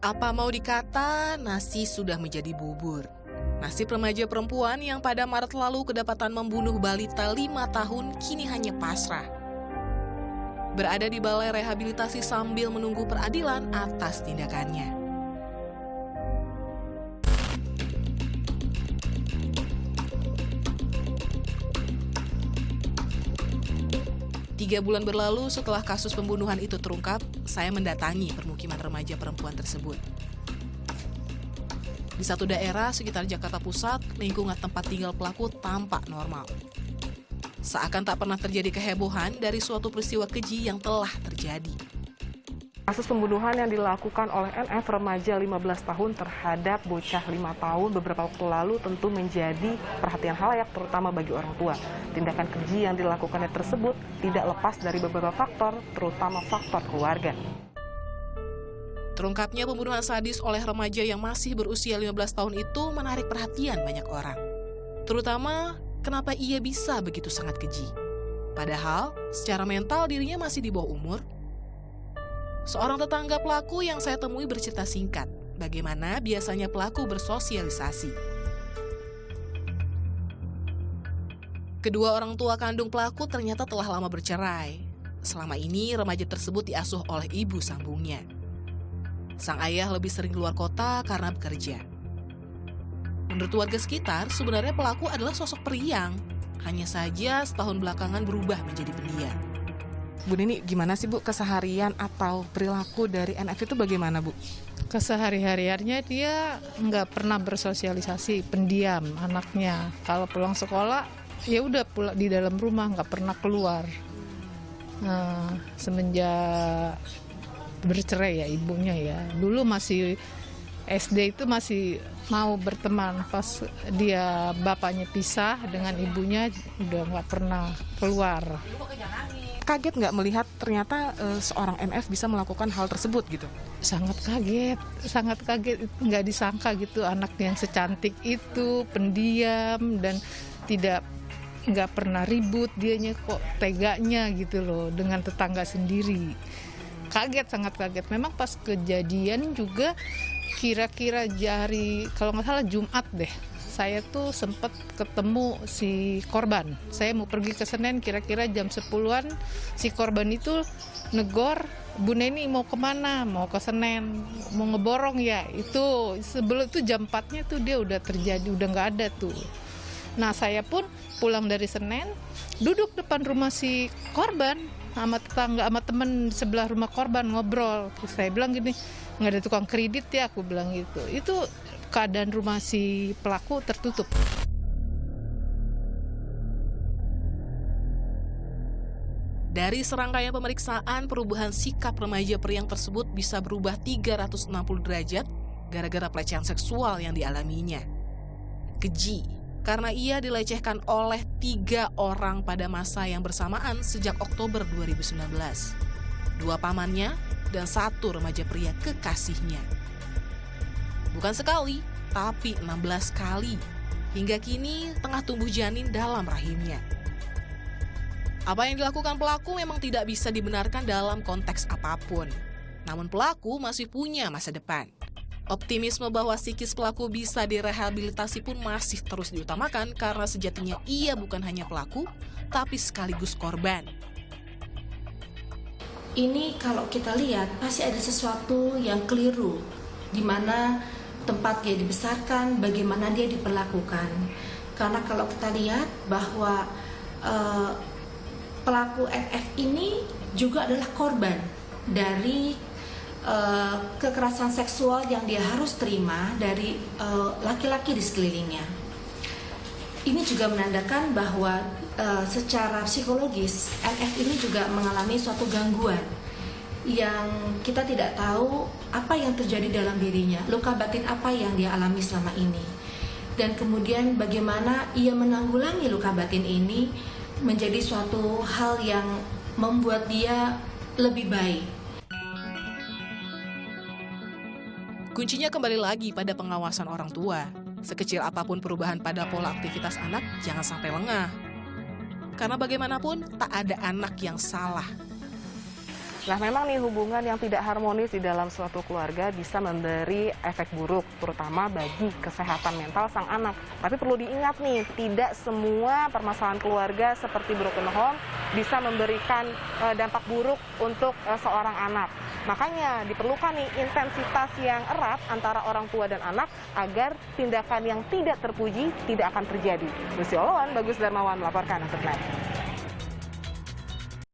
Apa mau dikata, nasi sudah menjadi bubur. Nasib remaja perempuan yang pada Maret lalu kedapatan membunuh balita 5 tahun kini hanya pasrah. Berada di balai rehabilitasi sambil menunggu peradilan atas tindakannya. Tiga bulan berlalu setelah kasus pembunuhan itu terungkap, saya mendatangi permukiman remaja perempuan tersebut. Di satu daerah sekitar Jakarta Pusat, lingkungan tempat tinggal pelaku tampak normal. Seakan tak pernah terjadi kehebohan dari suatu peristiwa keji yang telah terjadi. Kasus pembunuhan yang dilakukan oleh NF remaja 15 tahun terhadap bocah 5 tahun beberapa waktu lalu tentu menjadi perhatian khalayak terutama bagi orang tua. Tindakan keji yang dilakukannya tersebut tidak lepas dari beberapa faktor, terutama faktor keluarga. Terungkapnya pembunuhan sadis oleh remaja yang masih berusia 15 tahun itu menarik perhatian banyak orang. Terutama kenapa ia bisa begitu sangat keji. Padahal secara mental dirinya masih di bawah umur. Seorang tetangga pelaku yang saya temui bercerita singkat bagaimana biasanya pelaku bersosialisasi. Kedua orang tua kandung pelaku ternyata telah lama bercerai. Selama ini remaja tersebut diasuh oleh ibu sambungnya. Sang ayah lebih sering keluar kota karena bekerja. Menurut warga sekitar, sebenarnya pelaku adalah sosok periang. Hanya saja setahun belakangan berubah menjadi pendiam. Bu Nini, gimana sih Bu keseharian atau perilaku dari NF itu bagaimana Bu? Kesehari-hariannya dia nggak pernah bersosialisasi, pendiam anaknya. Kalau pulang sekolah, ya udah pulang di dalam rumah, nggak pernah keluar. Nah, semenjak bercerai ya ibunya ya. Dulu masih SD itu masih mau berteman, pas dia bapaknya pisah dengan ibunya udah nggak pernah keluar. Kaget nggak melihat ternyata seorang NF bisa melakukan hal tersebut gitu? Sangat kaget, nggak disangka gitu anak yang secantik itu, pendiam dan nggak pernah ribut, dianya kok teganya gitu loh dengan tetangga sendiri. Sangat kaget. Memang pas kejadian juga kira-kira kalau nggak salah Jumat deh, saya tuh sempat ketemu si korban. Saya mau pergi ke Senen kira-kira jam 10-an, si korban itu negor, Bu Neni mau kemana? Mau ke Senen, mau ngeborong ya. Itu sebelum itu jam 4-nya tuh dia udah terjadi, udah nggak ada tuh. Nah saya pun pulang dari Senen, duduk depan rumah si korban, sama tetangga, sama temen sebelah rumah korban ngobrol. Terus saya bilang gini, nggak ada tukang kredit ya, aku bilang gitu. Itu keadaan rumah si pelaku tertutup. Dari serangkaian pemeriksaan, perubahan sikap remaja periang tersebut bisa berubah 360 derajat gara-gara pelecehan seksual yang dialaminya. Keji, karena ia dilecehkan oleh 3 orang pada masa yang bersamaan sejak Oktober 2019. 2 pamannya dan 1 remaja pria kekasihnya. Bukan sekali, tapi 16 kali. Hingga kini tengah tumbuh janin dalam rahimnya. Apa yang dilakukan pelaku memang tidak bisa dibenarkan dalam konteks apapun. Namun pelaku masih punya masa depan. Optimisme bahwa psikis pelaku bisa direhabilitasi pun masih terus diutamakan karena sejatinya ia bukan hanya pelaku, tapi sekaligus korban. Ini kalau kita lihat pasti ada sesuatu yang keliru, di mana tempat dia dibesarkan, bagaimana dia diperlakukan. Karena kalau kita lihat bahwa pelaku NF ini juga adalah korban dari kekerasan seksual yang dia harus terima dari laki-laki di sekelilingnya. Ini juga menandakan bahwa secara psikologis NF ini juga mengalami suatu gangguan yang kita tidak tahu apa yang terjadi dalam dirinya, luka batin apa yang dia alami selama ini, dan kemudian bagaimana ia menanggulangi luka batin ini menjadi suatu hal yang membuat dia lebih baik. Kuncinya kembali lagi pada pengawasan orang tua. Sekecil apapun perubahan pada pola aktivitas anak, jangan sampai lengah. Karena bagaimanapun tak ada anak yang salah. Nah, memang nih hubungan yang tidak harmonis di dalam suatu keluarga bisa memberi efek buruk, terutama bagi kesehatan mental sang anak. Tapi perlu diingat nih, tidak semua permasalahan keluarga seperti broken home bisa memberikan dampak buruk untuk seorang anak. Makanya diperlukan nih intensitas yang erat antara orang tua dan anak agar tindakan yang tidak terpuji tidak akan terjadi. Lucy Oloan, Bagus Darmawan melaporkan untuk NET.